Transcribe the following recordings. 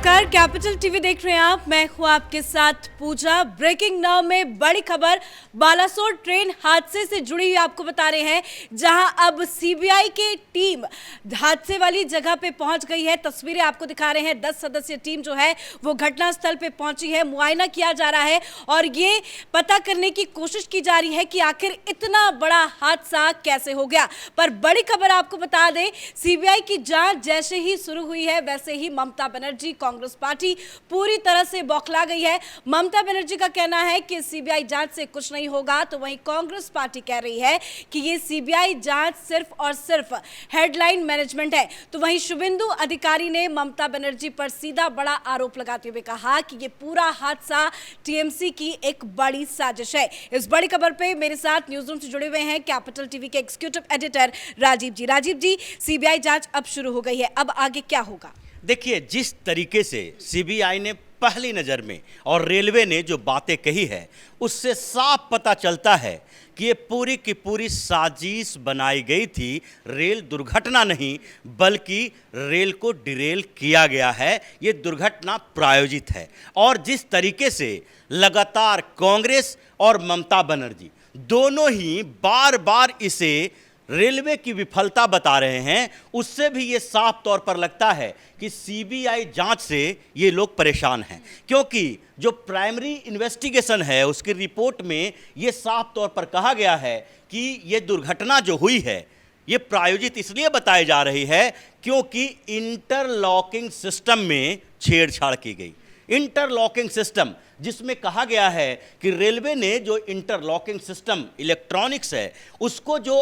नमस्कार, capital TV देख रहे हैं आप। मैं हूं आपके साथ पूजा। ब्रेकिंग नाउ में बड़ी खबर बालासोर ट्रेन हादसे से जुड़ी हुई आपको बता रहे हैं, जहां अब सीबीआई की टीम हादसे वाली जगह पे पहुंच गई है। तस्वीरें आपको दिखा रहे हैं। 10 सदस्यीय टीम जो है वो घटनास्थल पे पहुंची है। मुआयना किया जा रहा है और ये पता करने की कोशिश की जा रही है कि आखिर इतना बड़ा हादसा कैसे हो गया। पर बड़ी खबर आपको बता दें, सीबीआई की जांच जैसे ही शुरू हुई है वैसे ही ममता बनर्जी कांग्रेस पार्टी पूरी तरह से बौखला गई है। ममता बनर्जी का कहना है कि सीबीआई जांच से कुछ नहीं होगा, तो वहीं कांग्रेस पार्टी कह रही है कि ये सीबीआई जांच सिर्फ और सिर्फ हेडलाइन मैनेजमेंट है। तो वहीं शुभेंदु अधिकारी ने ममता बनर्जी पर सीधा बड़ा आरोप लगाते हुए कहा कि ये पूरा हादसा टीएमसी की एक बड़ी साजिश है। इस बड़ी खबर पे मेरे साथ न्यूज रूम से जुड़े हुए हैं कैपिटल टीवी के एग्जीक्यूटिव एडिटर राजीव जी। राजीव जी, सीबीआई जांच अब शुरू हो गई है, अब आगे क्या होगा? देखिए, जिस तरीके से सीबीआई ने पहली नज़र में और रेलवे ने जो बातें कही है, उससे साफ पता चलता है कि ये पूरी की पूरी साजिश बनाई गई थी। रेल दुर्घटना नहीं बल्कि रेल को डिरेल किया गया है। ये दुर्घटना प्रायोजित है। और जिस तरीके से लगातार कांग्रेस और ममता बनर्जी दोनों ही बार बार इसे रेलवे की विफलता बता रहे हैं, उससे भी ये साफ तौर पर लगता है कि सीबीआई जांच से ये लोग परेशान हैं। क्योंकि जो प्राइमरी इन्वेस्टिगेशन है उसकी रिपोर्ट में ये साफ तौर पर कहा गया है कि ये दुर्घटना जो हुई है ये प्रायोजित इसलिए बताई जा रही है क्योंकि इंटरलॉकिंग सिस्टम में छेड़छाड़ की गई। इंटरलॉकिंग सिस्टम जिसमें कहा गया है कि रेलवे ने जो इंटरलॉकिंग सिस्टम इलेक्ट्रॉनिक्स है उसको जो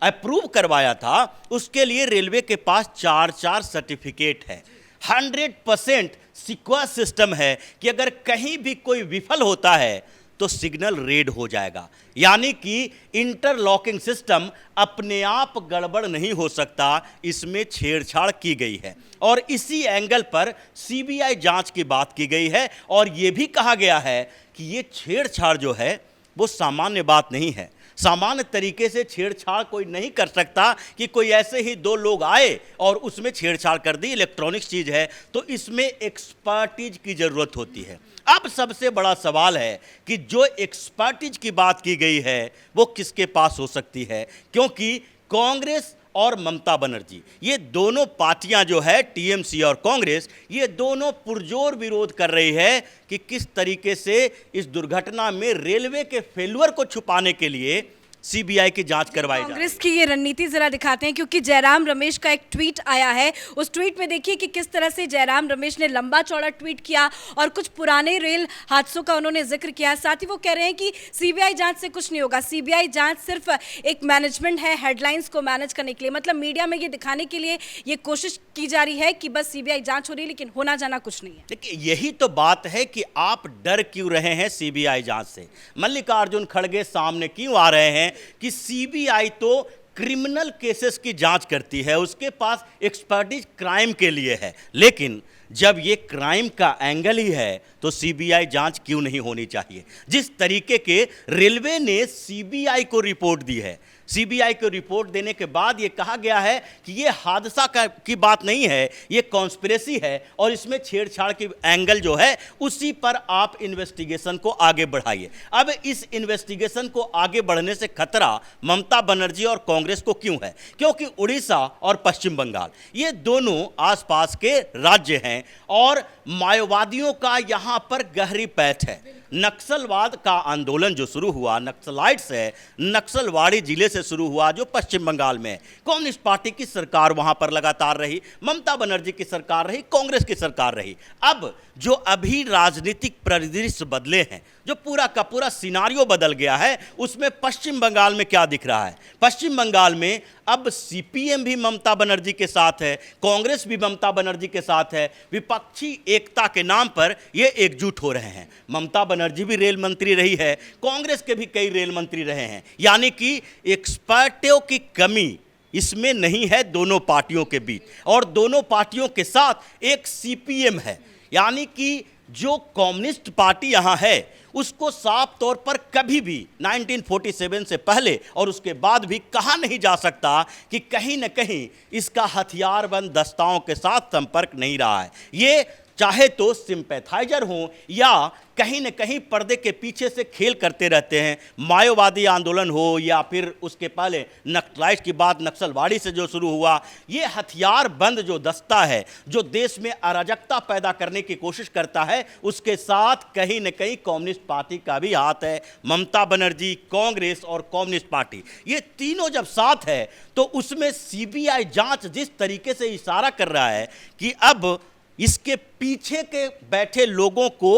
अप्रूव करवाया था, उसके लिए रेलवे के पास 4 सर्टिफिकेट है। 100% सिक्योर सिस्टम है कि अगर कहीं भी कोई विफल होता है तो सिग्नल रेड हो जाएगा। यानी कि इंटरलॉकिंग सिस्टम अपने आप गड़बड़ नहीं हो सकता, इसमें छेड़छाड़ की गई है। और इसी एंगल पर सीबीआई जांच की बात की गई है। और यह भी कहा गया है कि ये छेड़छाड़ जो है वो सामान्य बात नहीं है। सामान्य तरीके से छेड़छाड़ कोई नहीं कर सकता कि कोई ऐसे ही दो लोग आए और उसमें छेड़छाड़ कर दी। इलेक्ट्रॉनिक्स चीज़ है तो इसमें एक्सपर्टीज की ज़रूरत होती है। अब सबसे बड़ा सवाल है कि जो एक्सपर्टीज की बात की गई है वो किसके पास हो सकती है, क्योंकि कांग्रेस और ममता बनर्जी ये दोनों पार्टियां जो है टीएमसी और कांग्रेस, ये दोनों पुरजोर विरोध कर रही है कि किस तरीके से इस दुर्घटना में रेलवे के फेल्यूर को छुपाने के लिए सीबीआई की जांच करवाई जाए। कांग्रेस की ये रणनीति जरा दिखाते हैं, क्योंकि जयराम रमेश का एक ट्वीट आया है। उस ट्वीट में देखिए कि किस तरह से जयराम रमेश ने लंबा चौड़ा ट्वीट किया और कुछ पुराने रेल हादसों का उन्होंने जिक्र किया। साथ ही वो कह रहे हैं कि सीबीआई जांच से कुछ नहीं होगा, सीबीआई जांच सिर्फ एक मैनेजमेंट है हेडलाइंस को मैनेज करने के लिए। मतलब मीडिया में ये दिखाने के लिए ये कोशिश की जा रही है कि बस सीबीआई जांच हो रही है, लेकिन होना जाना कुछ नहीं है। देखिए, यही तो बात है कि आप डर क्यों रहे हैं सीबीआई जांच से। मल्लिकार्जुन खड़गे सामने क्यों आ रहे हैं कि सीबीआई तो क्रिमिनल केसेस की जांच करती है, उसके पास एक्सपर्टीज क्राइम के लिए है। लेकिन जब ये क्राइम का एंगल ही है तो सीबीआई जांच क्यों नहीं होनी चाहिए। जिस तरीके के रेलवे ने सीबीआई को रिपोर्ट दी है, सीबीआई को रिपोर्ट देने के बाद ये कहा गया है कि ये हादसा की बात नहीं है, ये कॉन्स्पिरेसी है और इसमें छेड़छाड़ की एंगल जो है उसी पर आप इन्वेस्टिगेशन को आगे बढ़ाइए। अब इस इन्वेस्टिगेशन को आगे बढ़ने से खतरा ममता बनर्जी और कांग्रेस को क्यों है? क्योंकि उड़ीसा और पश्चिम बंगाल ये दोनों आसपास के राज्य हैं और माओवादियों का यहाँ पर गहरी पैठ है। नक्सलवाद का आंदोलन जो शुरू हुआ, नक्सलाइट्स है, नक्सलवाड़ी जिले से शुरू हुआ जो पश्चिम बंगाल में है। कम्युनिस्ट पार्टी की सरकार वहां पर लगातार रही, ममता बनर्जी की सरकार रही, कांग्रेस की सरकार रही। अब जो अभी राजनीतिक परिदृश्य बदले हैं, जो पूरा का पूरा सिनारियो बदल गया है, उसमें पश्चिम बंगाल में क्या दिख रहा है? पश्चिम बंगाल में अब सीपीएम भी ममता बनर्जी के साथ है, कांग्रेस भी ममता बनर्जी के साथ है। विपक्षी एकता के नाम पर ये एकजुट हो रहे हैं। ममता बनर्जी भी रेल मंत्री रही है, कांग्रेस के भी कई रेल मंत्री रहे हैं। यानी कि एक्सपर्टों की कमी इसमें नहीं है दोनों पार्टियों के बीच, और दोनों पार्टियों के साथ एक सीपीएम है। यानी कि जो कम्युनिस्ट पार्टी यहाँ है उसको साफ तौर पर कभी भी 1947 से पहले और उसके बाद भी कहा नहीं जा सकता कि कहीं न कहीं इसका हथियारबंद दस्ताओं के साथ संपर्क नहीं रहा है। ये चाहे तो सिंपैथाइजर हों या कहीं न कहीं पर्दे के पीछे से खेल करते रहते हैं। माओवादी आंदोलन हो या फिर उसके पहले नक्सलाइट की बात नक्सलवाड़ी से जो शुरू हुआ, ये हथियार बंद जो दस्ता है जो देश में अराजकता पैदा करने की कोशिश करता है, उसके साथ कहीं न कहीं कम्युनिस्ट पार्टी का भी हाथ है। ममता बनर्जी, कांग्रेस और कम्युनिस्ट पार्टी, ये तीनों जब साथ है तो उसमें सीबीआई जांच जिस तरीके से इशारा कर रहा है कि अब इसके पीछे के बैठे लोगों को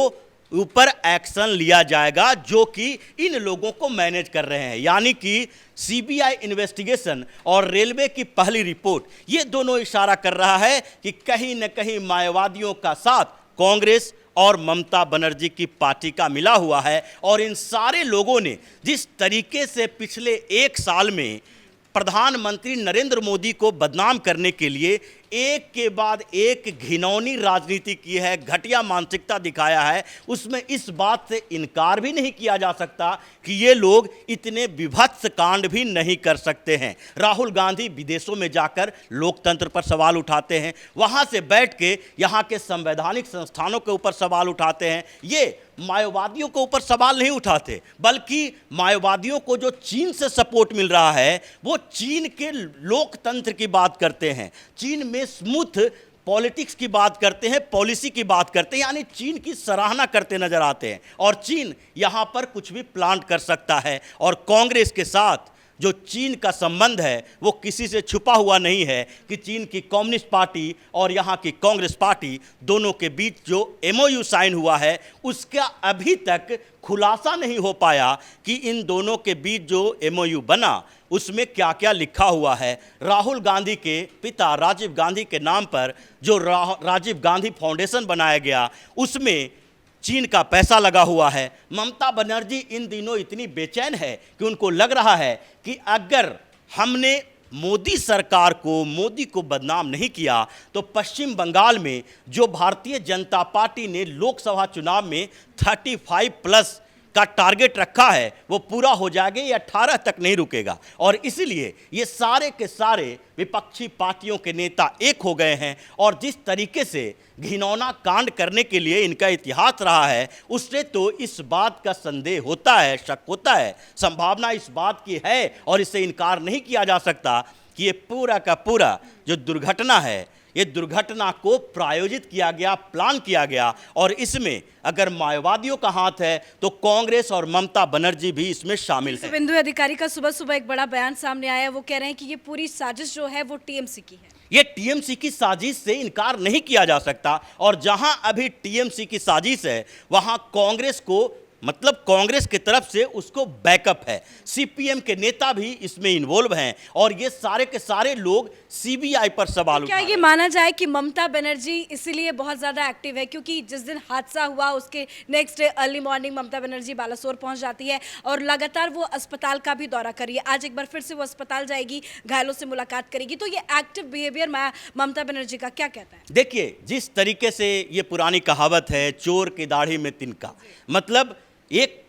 ऊपर एक्शन लिया जाएगा जो कि इन लोगों को मैनेज कर रहे हैं, यानी कि सीबीआई इन्वेस्टिगेशन और रेलवे की पहली रिपोर्ट, ये दोनों इशारा कर रहा है कि कहीं न कहीं माओवादियों का साथ कांग्रेस और ममता बनर्जी की पार्टी का मिला हुआ है। और इन सारे लोगों ने जिस तरीके से पिछले 1 साल में प्रधानमंत्री नरेंद्र मोदी को बदनाम करने के लिए एक के बाद एक घिनौनी राजनीति की है, घटिया मानसिकता दिखाया है, उसमें इस बात से इनकार भी नहीं किया जा सकता कि ये लोग इतने विभत्स कांड भी नहीं कर सकते हैं। राहुल गांधी विदेशों में जाकर लोकतंत्र पर सवाल उठाते हैं, वहाँ से बैठ के यहाँ के संवैधानिक संस्थानों के ऊपर सवाल उठाते हैं। ये माओवादियों के ऊपर सवाल नहीं उठाते, बल्कि माओवादियों को जो चीन से सपोर्ट मिल रहा है वो चीन के लोकतंत्र की बात करते हैं, चीन में स्मूथ पॉलिटिक्स की बात करते हैं, पॉलिसी की बात करते हैं, यानी चीन की सराहना करते नजर आते हैं। और चीन यहाँ पर कुछ भी प्लांट कर सकता है। और कांग्रेस के साथ जो चीन का संबंध है वो किसी से छुपा हुआ नहीं है कि चीन की कम्युनिस्ट पार्टी और यहाँ की कांग्रेस पार्टी दोनों के बीच जो एमओयू साइन हुआ है उसका अभी तक खुलासा नहीं हो पाया कि इन दोनों के बीच जो एमओयू बना उसमें क्या क्या लिखा हुआ है। राहुल गांधी के पिता राजीव गांधी के नाम पर जो राजीव गांधी फाउंडेशन बनाया गया उसमें चीन का पैसा लगा हुआ है। ममता बनर्जी इन दिनों इतनी बेचैन है कि उनको लग रहा है कि अगर हमने मोदी सरकार को, मोदी को बदनाम नहीं किया तो पश्चिम बंगाल में जो भारतीय जनता पार्टी ने लोकसभा चुनाव में 35+ का टारगेट रखा है वो पूरा हो जाएगा, ये 18 तक नहीं रुकेगा। और इसलिए ये सारे के सारे विपक्षी पार्टियों के नेता एक हो गए हैं और जिस तरीके से घिनौना कांड करने के लिए इनका इतिहास रहा है उससे तो इस बात का संदेह होता है, शक होता है, संभावना इस बात की है और इससे इनकार नहीं किया जा सकता कि ये पूरा का पूरा जो दुर्घटना है ये दुर्घटना को प्रायोजित किया गया, प्लान किया गया। और इसमें अगर माओवादियों का हाथ है तो कांग्रेस और ममता बनर्जी भी इसमें शामिल है। शुभेंदु अधिकारी का सुबह एक बड़ा बयान सामने आया है, वो कह रहे हैं कि ये पूरी साजिश जो है वो टीएमसी की है। ये टीएमसी की साजिश से इनकार नहीं किया जा सकता। और जहां अभी टीएमसी की साजिश है वहां कांग्रेस को, मतलब कांग्रेस की तरफ से उसको बैकअप है, सीपीएम के नेता भी इसमें इन्वॉल्व हैं और ये सारे के सारे लोग सीबीआई पर सवाल क्या ये माना जाए कि ममता बनर्जी इसीलिए बहुत ज्यादा एक्टिव है क्योंकि जिस दिन हादसा हुआ उसके next day early morning Mamata Banerjee Balasore पहुंच जाती है और लगातार वो अस्पताल का भी दौरा कर रही है, आज एक बार फिर से वो अस्पताल जाएगी, घायलों से मुलाकात करेगी, तो ये एक्टिव बिहेवियर ममता बनर्जी का क्या कहता है? देखिए, जिस तरीके से ये पुरानी कहावत है चोर की दाढ़ी में तिनका, मतलब एक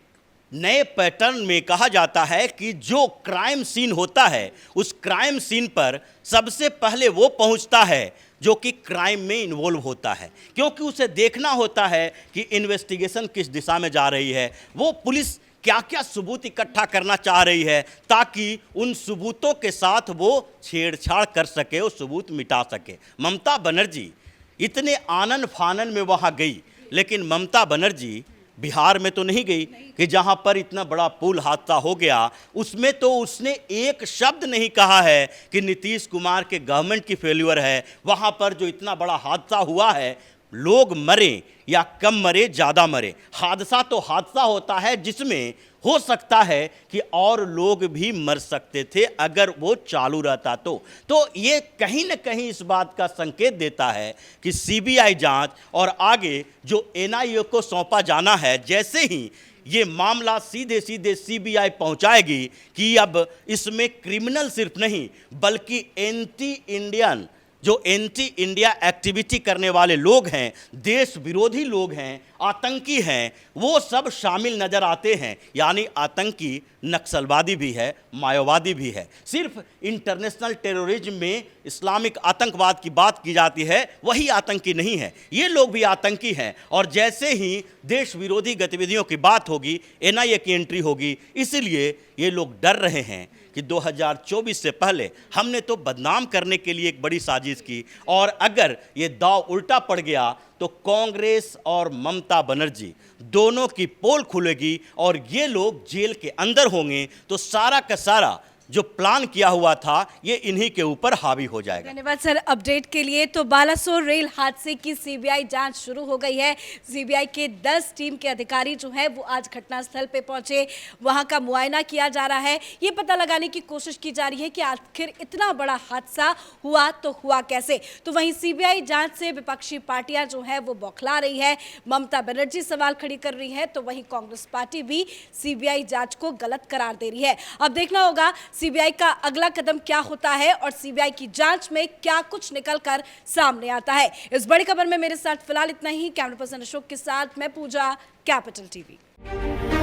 नए पैटर्न में कहा जाता है कि जो क्राइम सीन होता है उस क्राइम सीन पर सबसे पहले वो पहुंचता है जो कि क्राइम में इन्वॉल्व होता है, क्योंकि उसे देखना होता है कि इन्वेस्टिगेशन किस दिशा में जा रही है, वो पुलिस क्या क्या सबूत इकट्ठा करना चाह रही है ताकि उन सबूतों के साथ वो छेड़छाड़ कर सके, वो सबूत मिटा सके। ममता बनर्जी इतने आनन फानन में वहाँ गई, लेकिन ममता बनर्जी बिहार में तो नहीं गई कि जहां पर इतना बड़ा पुल हादसा हो गया, उसमें तो उसने एक शब्द नहीं कहा है कि नीतीश कुमार के गवर्नमेंट की फेल्यूर है। वहां पर जो इतना बड़ा हादसा हुआ है, लोग मरे या कम मरे, ज़्यादा मरे, हादसा तो हादसा होता है जिसमें हो सकता है कि और लोग भी मर सकते थे अगर वो चालू रहता तो ये कहीं न कहीं इस बात का संकेत देता है कि सीबीआई जांच और आगे जो एनआईए को सौंपा जाना है, जैसे ही ये मामला सीधे सीधे सीबीआई पहुंचाएगी कि अब इसमें क्रिमिनल सिर्फ नहीं बल्कि एंटी इंडियन जो एंटी इंडिया एक्टिविटी करने वाले लोग हैं, देश विरोधी लोग हैं, आतंकी हैं, वो सब शामिल नजर आते हैं। यानी आतंकी नक्सलवादी भी है, माओवादी भी है। सिर्फ इंटरनेशनल टेररिज्म में इस्लामिक आतंकवाद की बात की जाती है, वही आतंकी नहीं है, ये लोग भी आतंकी हैं। और जैसे ही देश विरोधी गतिविधियों की बात होगी, एनआईए की एंट्री होगी, इसलिए ये लोग डर रहे हैं कि 2024 से पहले हमने तो बदनाम करने के लिए एक बड़ी साजिश की, और अगर ये दांव उल्टा पड़ गया तो कांग्रेस और ममता बनर्जी दोनों की पोल खुलेगी और ये लोग जेल के अंदर होंगे, तो सारा का सारा जो प्लान किया हुआ था ये इन्हीं के ऊपर हावी हो जाएगा। धन्यवाद सर अपडेट के लिए। तो बालासोर रेल हादसे की सीबीआई जांच शुरू हो गई है। सीबीआई के 10 टीम के अधिकारी जो है वो आज घटनास्थल पे पहुंचे, वहां का मुआयना किया जा रहा है। ये पता लगाने की कोशिश की जा रही है कि आखिर इतना बड़ा हादसा हुआ तो हुआ कैसे। तो वहीं सीबीआई जांच से विपक्षी पार्टियां जो है वो बौखला रही है, ममता बनर्जी सवाल खड़ी कर रही है, तो वहीं कांग्रेस पार्टी भी सीबीआई जांच को गलत करार दे रही है। अब देखना होगा सीबीआई का अगला कदम क्या होता है और सीबीआई की जांच में क्या कुछ निकलकर सामने आता है। इस बड़ी खबर में मेरे साथ फिलहाल इतना ही। कैमरा पर्सन अशोक के साथ मैं पूजा, कैपिटल टीवी।